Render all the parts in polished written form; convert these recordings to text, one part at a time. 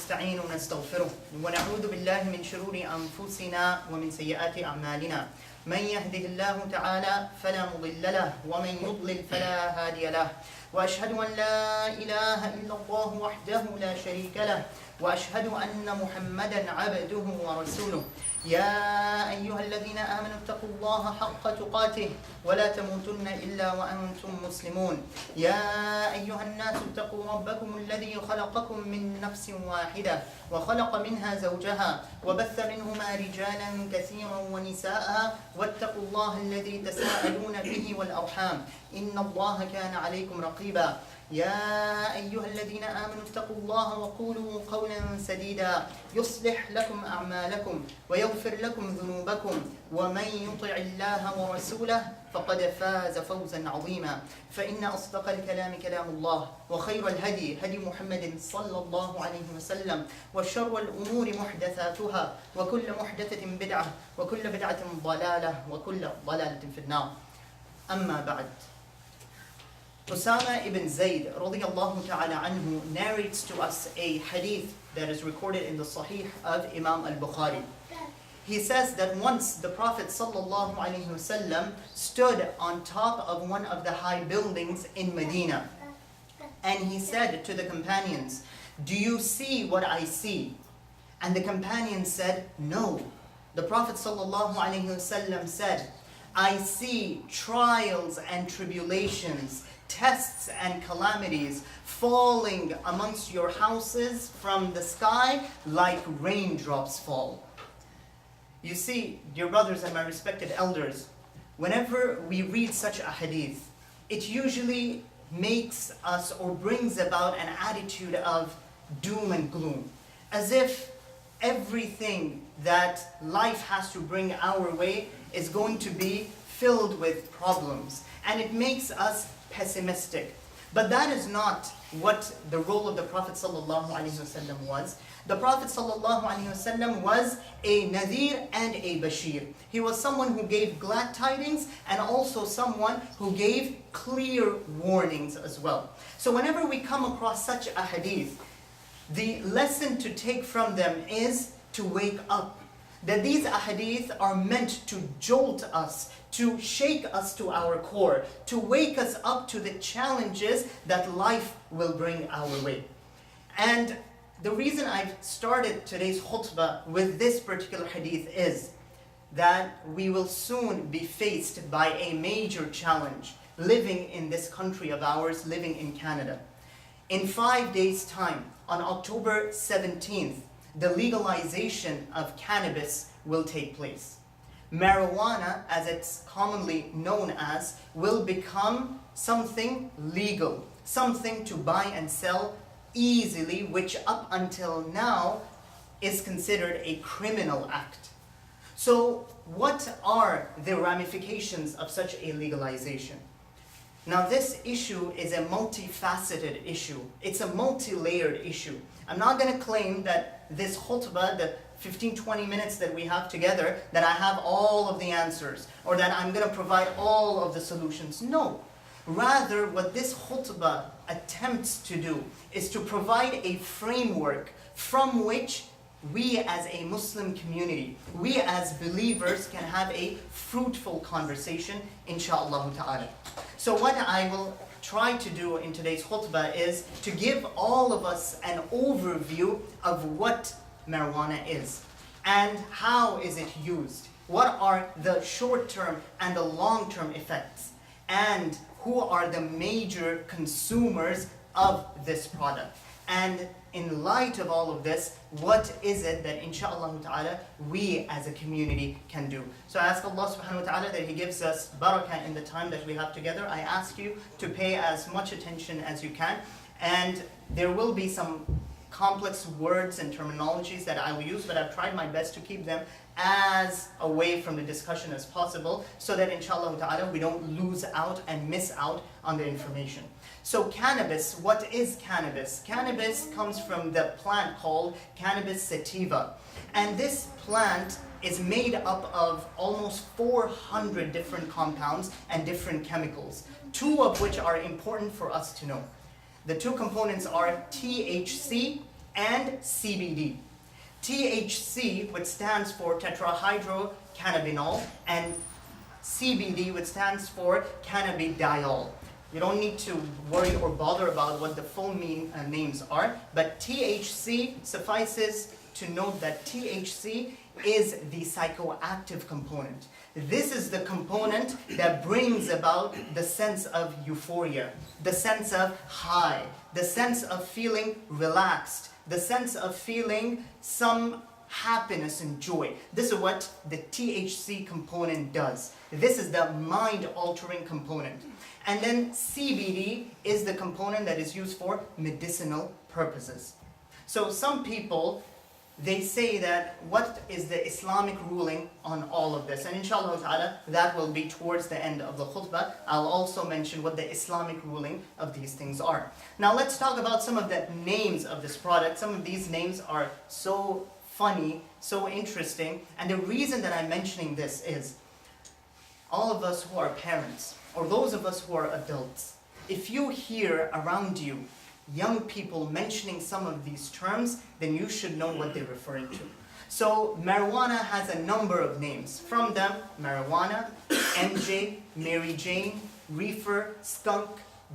ونستعين ونستغفره ونعوذ بالله من شرور أنفسنا ومن سيئات أعمالنا من يهده الله تعالى فلا مضل له ومن يضلل فلا هادي له وأشهد أن لا إله إلا الله وحده لا شريك له وأشهد أن محمدا عبده ورسوله يا أيها الذين آمنوا اتقوا الله حق تقاته ولا تموتن إلا وأنتم مسلمون يا أيها الناس اتقوا ربكم الذي خلقكم من نفس واحدة وخلق منها زوجها وبث منهما رجالا كثيرا ونساء واتقوا الله الذي تساءلون به والأرحام إن الله كان عليكم رقيبا يا أيها الذين آمنوا اتقوا الله وقولوا قولا سديدا يصلح لكم أعمالكم ويغفر لكم ذنوبكم ومن يطع الله ورسوله فقد فاز فوزا عظيما فإن أصدق الكلام كلام الله وخير الهدي هدي محمد صلى الله عليه وسلم وشر الأمور محدثاتها وكل محدثة بدعة وكل بدعة ضلالة وكل ضلالة في النار أما بعد. Usama ibn Zayd radiyallahu ta'ala anhu narrates to us a hadith that is recorded in the Sahih of Imam al-Bukhari. He says that once the Prophet sallallahu alaihi wasallam stood on top of one of the high buildings in Medina, and he said to the companions, "Do you see what I see?" And the companions said, "No." The Prophet sallallahu alaihi wasallam said, "I see trials and tribulations, tests and calamities falling amongst your houses from the sky like raindrops fall." You see, dear brothers and my respected elders, whenever we read such a hadith, it usually makes us or brings about an attitude of doom and gloom, as if everything that life has to bring our way is going to be filled with problems, and it makes us pessimistic. But that is not what the role of the Prophet ﷺ was. The Prophet ﷺ was a Nadhir and a Bashir. He was someone who gave glad tidings and also someone who gave clear warnings as well. So whenever we come across such a hadith, the lesson to take from them is to wake up. That these ahadith are meant to jolt us, to shake us to our core, to wake us up to the challenges that life will bring our way. And the reason I've started today's khutbah with this particular hadith is that we will soon be faced by a major challenge living in this country of ours, living in Canada. In 5 days' time, on October 17th, the legalization of cannabis will take place. Marijuana, as it's commonly known as, will become something legal, something to buy and sell easily, which up until now is considered a criminal act. So what are the ramifications of such a legalization? Now this issue is a multifaceted issue. It's a multi-layered issue. I'm not going to claim that this khutbah, the 15-20 minutes that we have together, that I have all of the answers or that I'm going to provide all of the solutions. No. Rather, what this khutbah attempts to do is to provide a framework from which we as a Muslim community, we as believers can have a fruitful conversation, inshaAllah ta'ala. So what I will try to do in today's khutbah is to give all of us an overview of what marijuana is and how is it used. What are the short-term and the long-term effects, and who are the major consumers of this product. And in light of all of this, what is it that inshaAllah ta'ala we as a community can do? So I ask Allah subhanahu wa ta'ala that He gives us barakah in the time that we have together. I ask you to pay as much attention as you can, and there will be some complex words and terminologies that I will use, but I've tried my best to keep them as away from the discussion as possible, so that inshallah ta'ala we don't lose out and miss out on the information. So cannabis, what is cannabis? Cannabis comes from the plant called Cannabis sativa. And this plant is made up of almost 400 different compounds and different chemicals, two of which are important for us to know. The two components are THC and CBD. THC, which stands for tetrahydrocannabinol, and CBD, which stands for cannabidiol. You don't need to worry or bother about what the full names are, but THC suffices to note that THC is the psychoactive component. This is the component that brings about the sense of euphoria, the sense of high, the sense of feeling relaxed, the sense of feeling some happiness and joy. This is what the THC component does. This is the mind-altering component. And then CBD is the component that is used for medicinal purposes. So some people, they say that what is the Islamic ruling on all of this? And inshallah ta'ala, that will be towards the end of the khutbah. I'll also mention what the Islamic ruling of these things are. Now let's talk about some of the names of this product. Some of these names are so funny, so interesting. And the reason that I'm mentioning this is, all of us who are parents, or those of us who are adults, if you hear around you young people mentioning some of these terms, then you should know what they're referring to. So marijuana has a number of names. From them, marijuana, MJ, Mary Jane, reefer, skunk,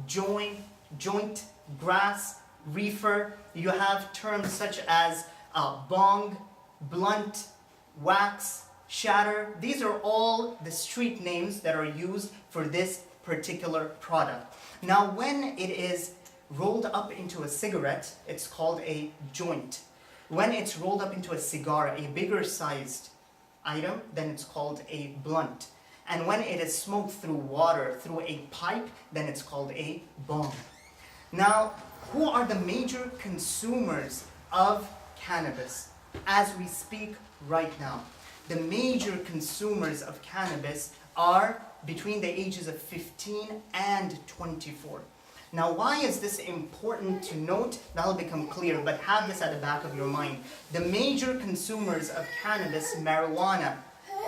joint, grass, reefer. You have terms such as bong, blunt, wax, shatter. These are all the street names that are used for this particular product. Now when it is rolled up into a cigarette, it's called a joint. When it's rolled up into a cigar, a bigger sized item, then it's called a blunt. And when it is smoked through water, through a pipe, then it's called a bong. Now, who are the major consumers of cannabis as we speak right now? The major consumers of cannabis are between the ages of 15 and 24. Now, why is this important to note? That'll become clear, but have this at the back of your mind. The major consumers of cannabis, marijuana,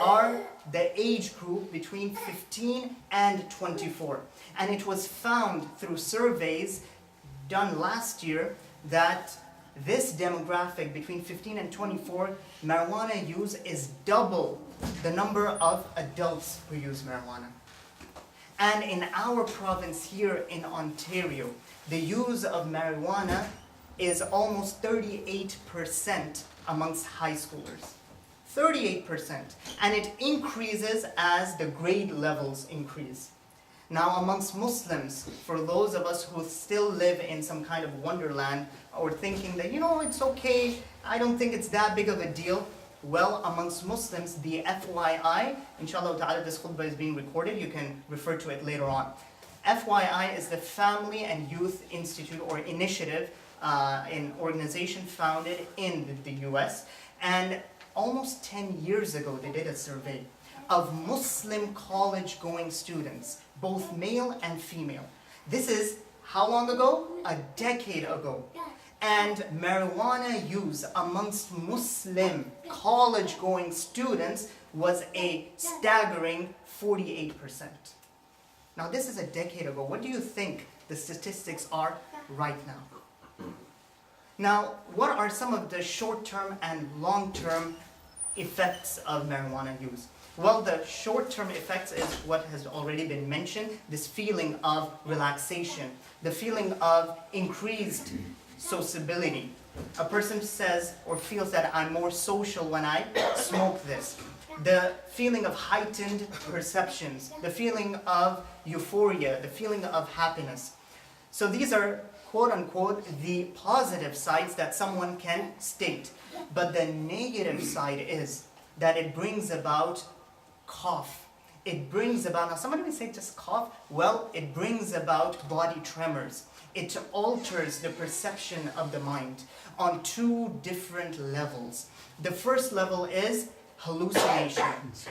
are the age group between 15 and 24. And it was found through surveys done last year that this demographic between 15 and 24, marijuana use is double the number of adults who use marijuana. And in our province here in Ontario, the use of marijuana is almost 38% amongst high schoolers. 38%. And it increases as the grade levels increase. Now amongst Muslims, for those of us who still live in some kind of wonderland or thinking that, it's okay, I don't think it's that big of a deal. Well, amongst Muslims, the FYI, inshallah ta'ala, this khutbah is being recorded, you can refer to it later on. FYI is the Family and Youth Institute or Initiative, an organization founded in the US. And almost 10 years ago, they did a survey of Muslim college-going students, both male and female. This is how long ago? A decade ago. And marijuana use amongst Muslim college-going students was a staggering 48%. Now this is a decade ago. What do you think the statistics are right now? Now, what are some of the short-term and long-term effects of marijuana use? Well, the short-term effects is what has already been mentioned, this feeling of relaxation, the feeling of increased sociability. A person says or feels that I'm more social when I smoke this. The feeling of heightened perceptions, the feeling of euphoria, the feeling of happiness. So these are quote-unquote the positive sides that someone can state. But the negative side is that it brings about cough. It brings about, now somebody may say just cough, well, it brings about body tremors. It alters the perception of the mind on two different levels. The first level is hallucination,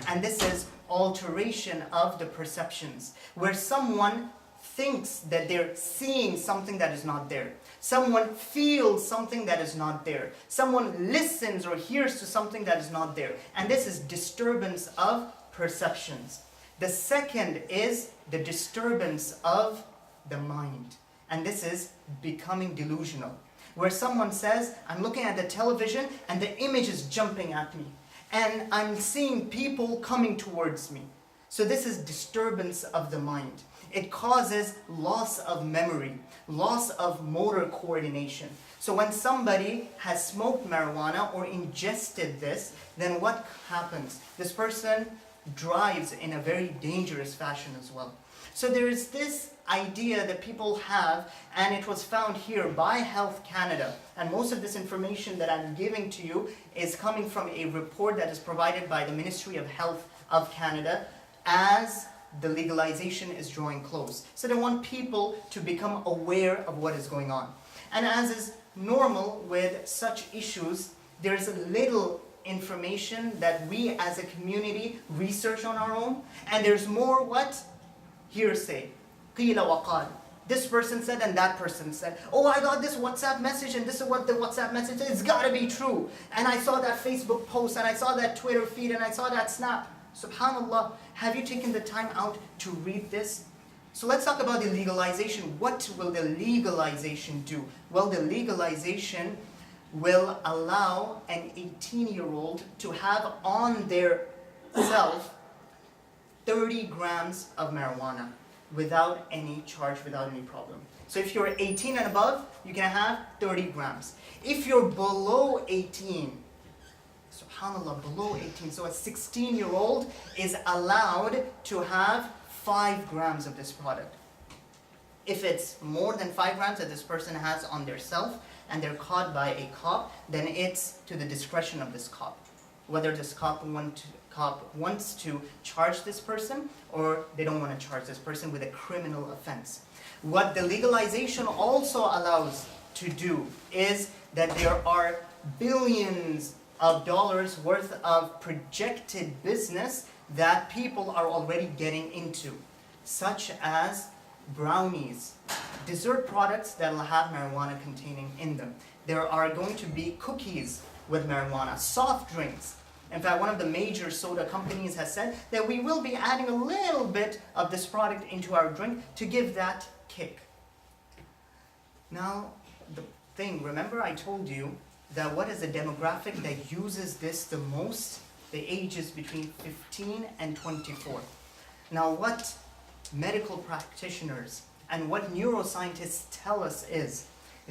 and this is alteration of the perceptions, where someone thinks that they're seeing something that is not there. Someone feels something that is not there. Someone listens or hears to something that is not there. And this is disturbance of perceptions. The second is the disturbance of the mind. And this is becoming delusional. where someone says, I'm looking at the television and the image is jumping at me, and I'm seeing people coming towards me. So this is disturbance of the mind. It causes loss of memory, loss of motor coordination. So when somebody has smoked marijuana or ingested this, then what happens? This person drives in a very dangerous fashion as well. So there is this idea that people have, and it was found here by Health Canada. And most of this information that I'm giving to you is coming from a report that is provided by the Ministry of Health of Canada as the legalization is drawing close. So they want people to become aware of what is going on. And as is normal with such issues, there's a little information that we as a community research on our own, and there's more what? Hearsay. Qila wa qal. This person said and that person said. Oh, I got this WhatsApp message and this is what the WhatsApp message is. It's gotta be true. And I saw that Facebook post and I saw that Twitter feed and I saw that Snap. SubhanAllah, have you taken the time out to read this? So let's talk about the legalization. What will the legalization do? Well, the legalization will allow an 18-year-old to have on their self 30 grams of marijuana without any charge, without any problem. So if you're 18 and above, you can have 30 grams. If you're below 18, SubhanAllah, below 18, so a 16-year-old is allowed to have 5 grams of this product. If it's more than 5 grams that this person has on their self and they're caught by a cop, then it's to the discretion of this cop. Whether this cop wants to charge this person or they don't want to charge this person with a criminal offense. What the legalization also allows to do is that there are billions of dollars worth of projected business that people are already getting into, such as brownies, dessert products that will have marijuana containing in them. There are going to be cookies with marijuana, soft drinks. In fact, one of the major soda companies has said that we will be adding a little bit of this product into our drink to give that kick. Now, the thing, remember I told you that what is the demographic that uses this the most? The ages between 15 and 24. Now what medical practitioners and what neuroscientists tell us is,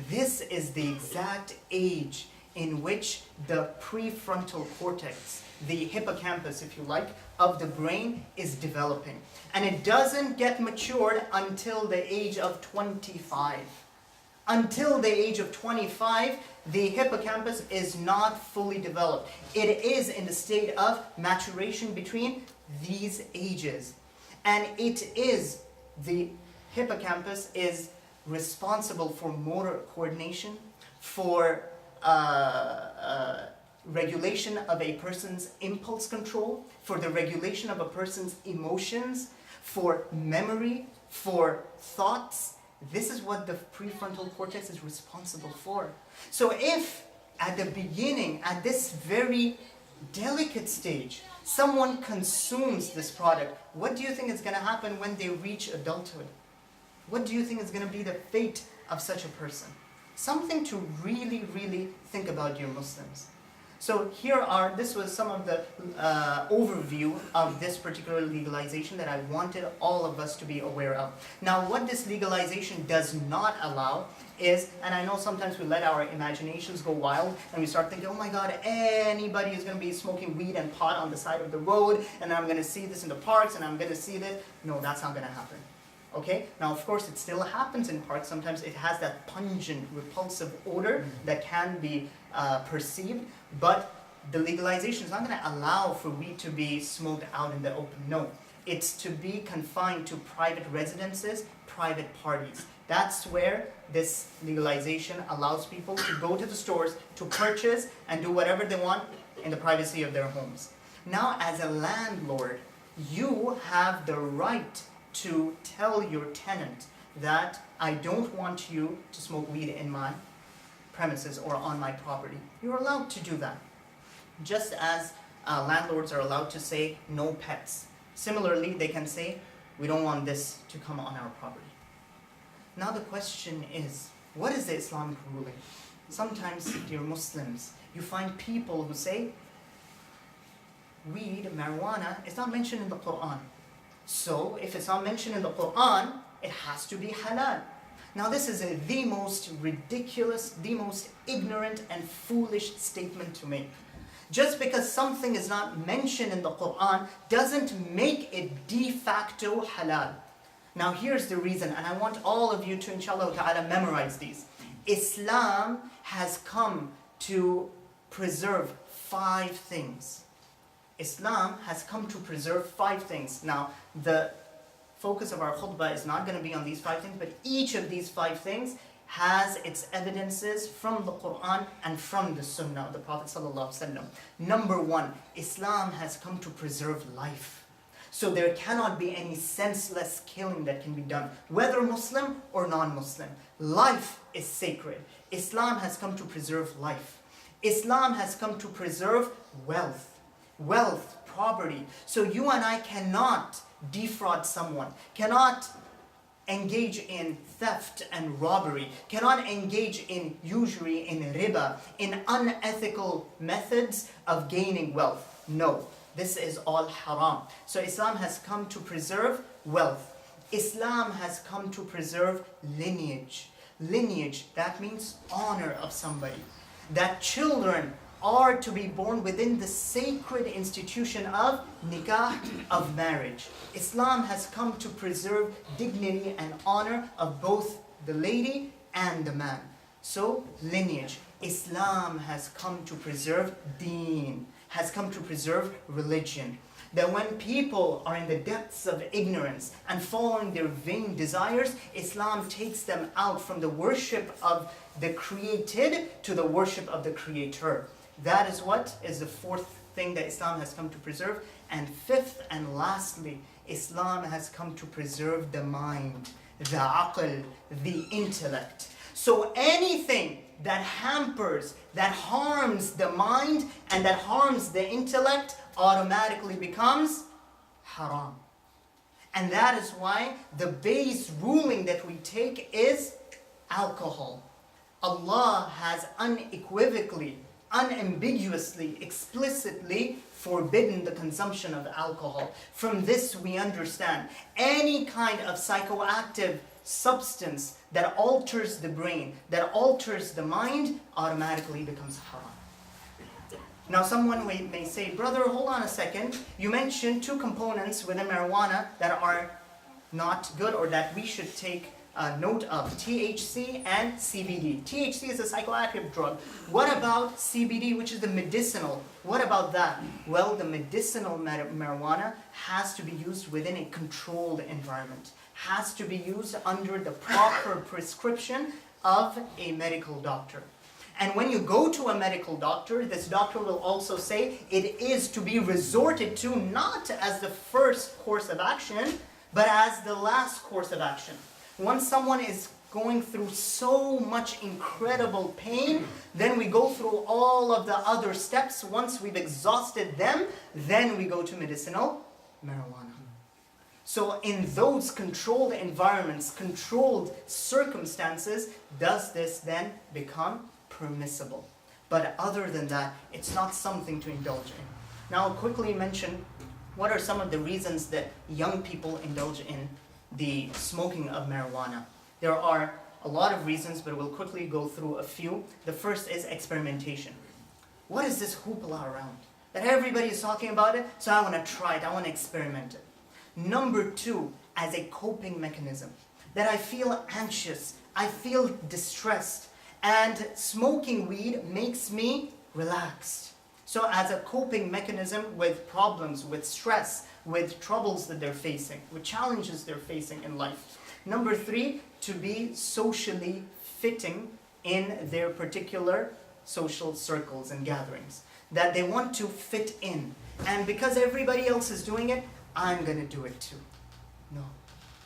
this is the exact age in which the prefrontal cortex, the hippocampus if you like, of the brain is developing. And it doesn't get matured until the age of 25. Until the age of 25, the hippocampus is not fully developed. It is in the state of maturation between these ages. And the hippocampus is responsible for motor coordination, for regulation of a person's impulse control, for the regulation of a person's emotions, for memory, for thoughts. This is what the prefrontal cortex is responsible for. So if at the beginning, at this very delicate stage, someone consumes this product, what do you think is going to happen when they reach adulthood? What do you think is going to be the fate of such a person? Something to really, really think about, dear Muslims. So this was some of the overview of this particular legalization that I wanted all of us to be aware of. Now what this legalization does not allow is, and I know sometimes we let our imaginations go wild and we start thinking, oh my God, anybody is going to be smoking weed and pot on the side of the road, and I'm going to see this in the parks and I'm going to see this. No, that's not going to happen. Okay? Now of course it still happens in parks. Sometimes it has that pungent, repulsive odor that can be perceived, but the legalization is not going to allow for weed to be smoked out in the open. No, it's to be confined to private residences, private parties. That's where this legalization allows people to go to the stores to purchase and do whatever they want in the privacy of their homes. Now as a landlord, you have the right to tell your tenant that I don't want you to smoke weed in my premises or on my property. You're allowed to do that. Just as landlords are allowed to say no pets. Similarly, they can say we don't want this to come on our property. Now the question is, what is the Islamic ruling? Sometimes, dear Muslims, you find people who say, weed, marijuana, is not mentioned in the Quran. So, if it's not mentioned in the Quran, it has to be halal. Now this is the most ridiculous, the most ignorant and foolish statement to make. Just because something is not mentioned in the Quran doesn't make it de facto halal. Now here's the reason, and I want all of you to, inshallah ta'ala, memorize these. Islam has come to preserve 5 things. Islam has come to preserve 5 things. Now, the focus of our khutbah is not going to be on these 5 things, but each of these 5 things has its evidences from the Quran and from the Sunnah of the Prophet ﷺ. Number 1, Islam has come to preserve life. So there cannot be any senseless killing that can be done, whether Muslim or non-Muslim. Life is sacred. Islam has come to preserve life. Islam has come to preserve wealth, property. So you and I cannot defraud someone, cannot engage in theft and robbery, cannot engage in usury, in riba, in unethical methods of gaining wealth. No, this is all haram. So Islam has come to preserve wealth. Islam has come to preserve lineage. Lineage, that means honor of somebody. That children are to be born within the sacred institution of nikah, of marriage. Islam has come to preserve dignity and honor of both the lady and the man. So, lineage. Islam has come to preserve deen, has come to preserve religion. That when people are in the depths of ignorance and following their vain desires, Islam takes them out from the worship of the created to the worship of the Creator. That is what is the 4th thing that Islam has come to preserve. And 5th and lastly, Islam has come to preserve the mind, the aql, the intellect. So anything that hampers, that harms the mind and that harms the intellect automatically becomes haram. And that is why the base ruling that we take is alcohol. Allah has unequivocally, unambiguously, explicitly forbidden the consumption of alcohol. From this we understand any kind of psychoactive substance that alters the brain, that alters the mind, automatically becomes haram. Now someone may say, brother, hold on a second. You mentioned 2 components within marijuana that are not good or that we should take note of, THC and CBD. THC is a psychoactive drug. What about CBD, which is the medicinal? What about that? Well, the medicinal marijuana has to be used within a controlled environment, has to be used under the proper prescription of a medical doctor. And when you go to a medical doctor, this doctor will also say it is to be resorted to not as the first course of action, but as the last course of action. Once someone is going through so much incredible pain, then we go through all of the other steps. Once we've exhausted them, then we go to medicinal marijuana. So in those controlled environments, controlled circumstances, does this then become permissible? But other than that, it's not something to indulge in. Now I'll quickly mention what are some of the reasons that young people indulge in the smoking of marijuana. There are a lot of reasons, but we'll quickly go through a few. The first is experimentation. What is this hoopla around? That everybody is talking about it, so I want to try it, I want to experiment it. Number 2, as a coping mechanism. That I feel anxious, I feel distressed, and smoking weed makes me relaxed. So as a coping mechanism with problems, with stress, with troubles that they're facing, with challenges they're facing in life. Number 3, to be socially fitting in their particular social circles and gatherings. That they want to fit in. And because everybody else is doing it, I'm going to do it too. No.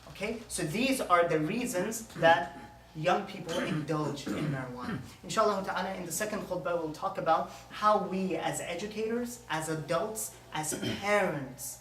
Okay? So these are the reasons that young people indulge in marijuana. Inshallah ta'ala, in the second khutbah, we'll talk about how we as educators, as adults, as parents,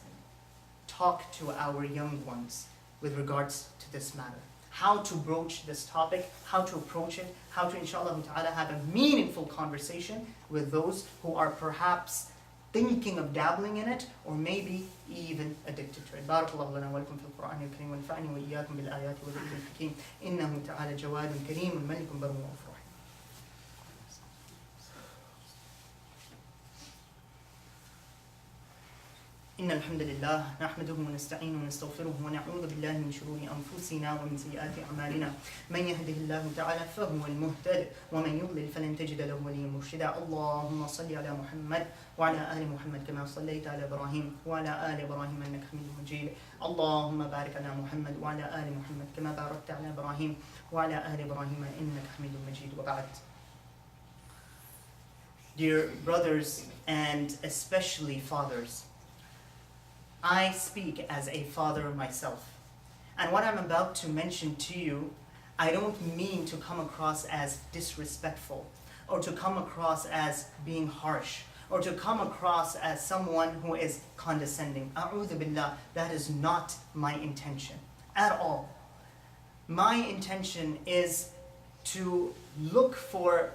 talk to our young ones with regards to this matter. how to broach this topic, how to approach it, how to inshallah ta'ala have a meaningful conversation with those who are perhaps thinking of dabbling in it or maybe even addicted to it. Barakallahu lana wa lakum fil Qur'an al-Karim wa nafa'ani wa iyyakum bil ayati wa dhikril hakim. Innahu ta'ala jawadun kareemun malikun barrun ghafurun. إن الحمد لله نحمده ونستعينه ونستغفره ونعوذ بالله من شرور أنفسنا ومن سيئات أعمالنا من يهده الله تعالى فهو المهتد ومن يضلل فلن تجد له وليا مرشدا اللهم صل على محمد وعلى آل محمد كما صليت على إبراهيم وعلى آل إبراهيم إنك حميد مجيد اللهم بارك على محمد وعلى آل محمد كما باركت على إبراهيم وعلى آل إبراهيم إنك حميد مجيد وبعد. Dear brothers and especially fathers, I speak as a father myself. And what I'm about to mention to you, I don't mean to come across as disrespectful, or to come across as being harsh, or to come across as someone who is condescending. A'udhu billah, that is not my intention at all. My intention is to look for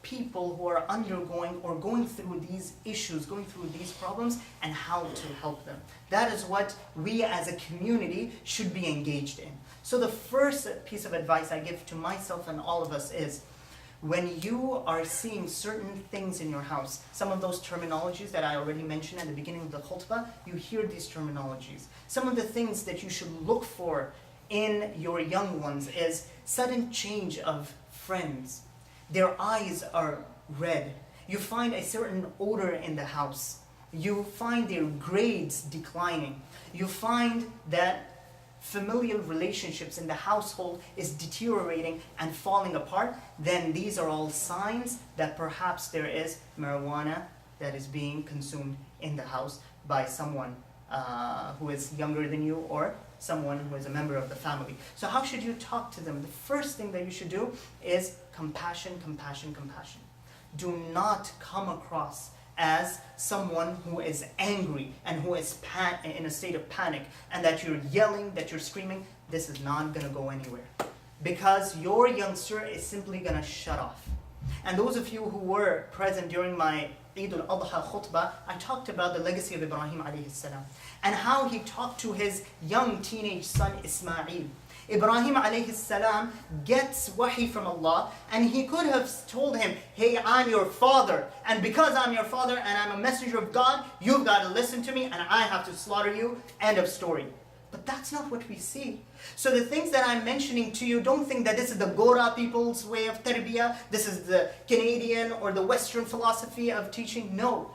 people who are undergoing or going through these issues, going through these problems, and how to help them. That is what we as a community should be engaged in. So the first piece of advice I give to myself and all of us is, when you are seeing certain things in your house, some of those terminologies that I already mentioned at the beginning of the khutbah, you hear these terminologies. Some of the things that you should look for in your young ones is sudden change of friends. Their eyes are red. You find a certain odor in the house. You find their grades declining. You find that familial relationships in the household is deteriorating and falling apart. Then these are all signs that perhaps there is marijuana that is being consumed in the house by someone who is younger than you or someone who is a member of the family. So how should you talk to them? The first thing that you should do is compassion, compassion, compassion. Do not come across as someone who is angry and who is in a state of panic and that you're yelling, that you're screaming. This is not going to go anywhere, because your youngster is simply going to shut off. And those of you who were present during my Eid al-Adha khutbah, I talked about the legacy of Ibrahim alayhi salam and how he talked to his young teenage son Ismail. Ibrahim alayhi salam gets wahi from Allah, and he could have told him, hey, I'm your father, and because I'm your father and I'm a messenger of God, you've got to listen to me and I have to slaughter you, end of story. But that's not what we see. So the things that I'm mentioning to you, don't think that this is the Gora people's way of tarbiyah, this is the Canadian or the Western philosophy of teaching. No,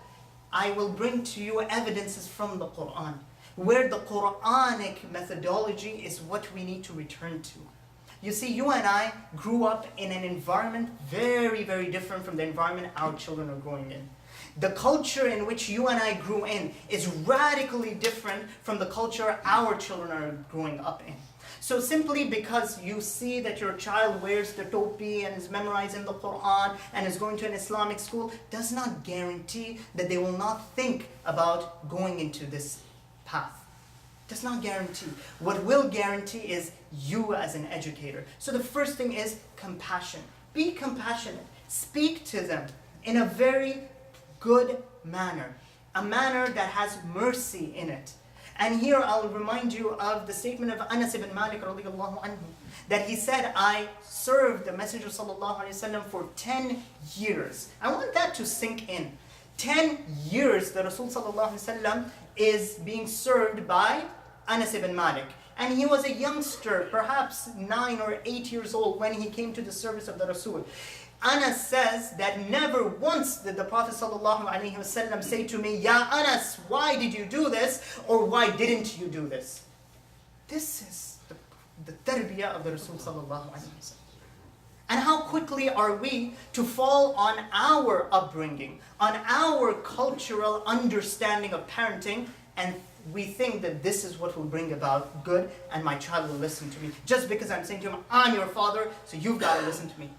I will bring to you evidences from the Quran, where the Quranic methodology is what we need to return to. You see, you and I grew up in an environment very, very different from the environment our children are growing in. The culture in which you and I grew in is radically different from the culture our children are growing up in. So simply because you see that your child wears the topi and is memorizing the Quran and is going to an Islamic school does not guarantee that they will not think about going into this path. Does not guarantee. What will guarantee is you as an educator. So the first thing is compassion. Be compassionate. Speak to them in a very good manner. A manner that has mercy in it. And here I'll remind you of the statement of Anas ibn Malik radiallahu anhu, that he said, I served the Messenger sallallahu alaihi wasallam for 10 years. I want that to sink in. 10 years the Rasul sallallahu alaihi wasallam is being served by Anas ibn Malik. And he was a youngster, perhaps 9 or 8 years old when he came to the service of the Rasul. Anas says that never once did the Prophet ﷺ say to me, Ya Anas, why did you do this? Or why didn't you do this? This is the tarbiyah of the Rasul ﷺ. And how quickly are we to fall on our upbringing, on our cultural understanding of parenting, and we think that this is what will bring about good and my child will listen to me. Just because I'm saying to him, I'm your father, so you've got to listen to me.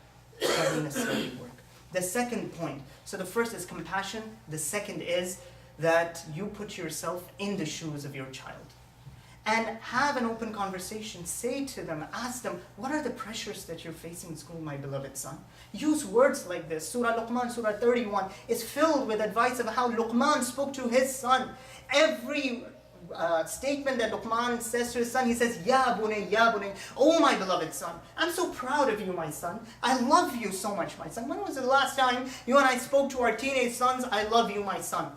It doesn't necessarily work. The second point, so the first is compassion. The second is that you put yourself in the shoes of your child. And have an open conversation. Say to them, ask them, what are the pressures that you're facing in school, my beloved son? Use words like this. Surah Luqman, Surah 31, is filled with advice of how Luqman spoke to his son. Every statement that Luqman says to his son, he says, Ya bunay, Ya bunay, oh my beloved son, I'm so proud of you, my son. I love you so much, my son. When was the last time you and I spoke to our teenage sons, I love you, my son?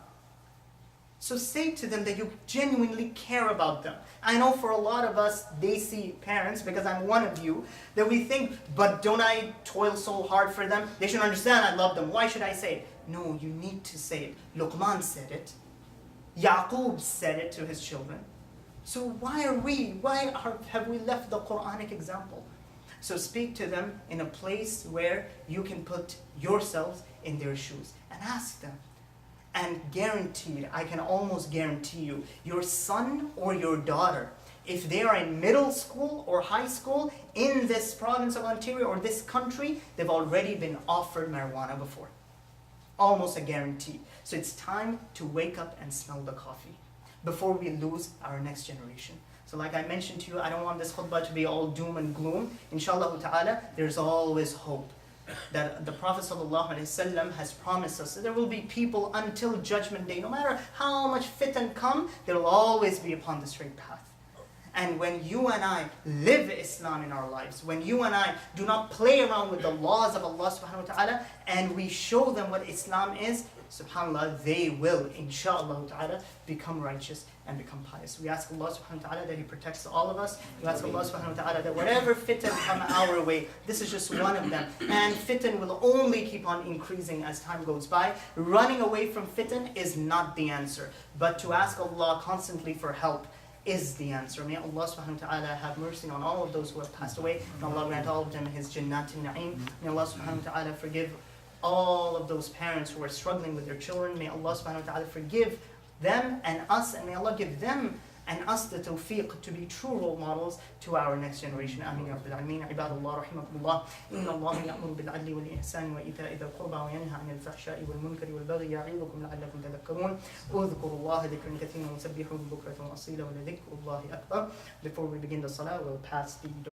So say to them that you genuinely care about them. I know for a lot of us, they see parents, because I'm one of you, that we think, but don't I toil so hard for them? They should understand I love them. Why should I say it? No, you need to say it. Luqman said it. Yaqub said it to his children. So why have we left the Quranic example? So speak to them in a place where you can put yourselves in their shoes and ask them. And guaranteed, I can almost guarantee you, your son or your daughter, if they are in middle school or high school in this province of Ontario or this country, they've already been offered marijuana before. Almost a guarantee. So it's time to wake up and smell the coffee before we lose our next generation. So like I mentioned to you, I don't want this khutbah to be all doom and gloom. Inshallah ta'ala, there's always hope. That the Prophet ﷺ has promised us that there will be people until Judgment Day. No matter how much fitan come, there will always be upon the straight path. And when you and I live Islam in our lives, when you and I do not play around with the laws of Allah subhanahu wa ta'ala, and we show them what Islam is, subhanAllah, they will, inshaAllah ta'ala, become righteous and become pious. We ask Allah subhanahu wa ta'ala that He protects all of us. We ask Allah subhanahu wa ta'ala that whatever fitan come our way, this is just one of them. And fitan will only keep on increasing as time goes by. Running away from fitan is not the answer. But to ask Allah constantly for help is the answer. May Allah subhanahu wa ta'ala have mercy on all of those who have passed away. May Allah grant all of them His Jannat al-Na'im. May Allah subhanahu wa ta'ala forgive all of those parents who are struggling with their children. May Allah subhanahu wa ta'ala forgive them and us, and may Allah give them and us the tawfiq to be true role models to our next generation. Ameen ya Rabbil Alameen. Ibadallah rahimakumullah. Inna Allah ya'muru bil adli wal ihsani wa ita'i dhil qurba wa yanha 'anil fahsha'i wal munkari wal baghi ya'idukum la'allakum tadhakkarun. Udhkurullaha dhikran kathiran wa sabbihuhu bukratan wa asila wa la dhikrullahi akbar. Before we begin the salah, we'll pass the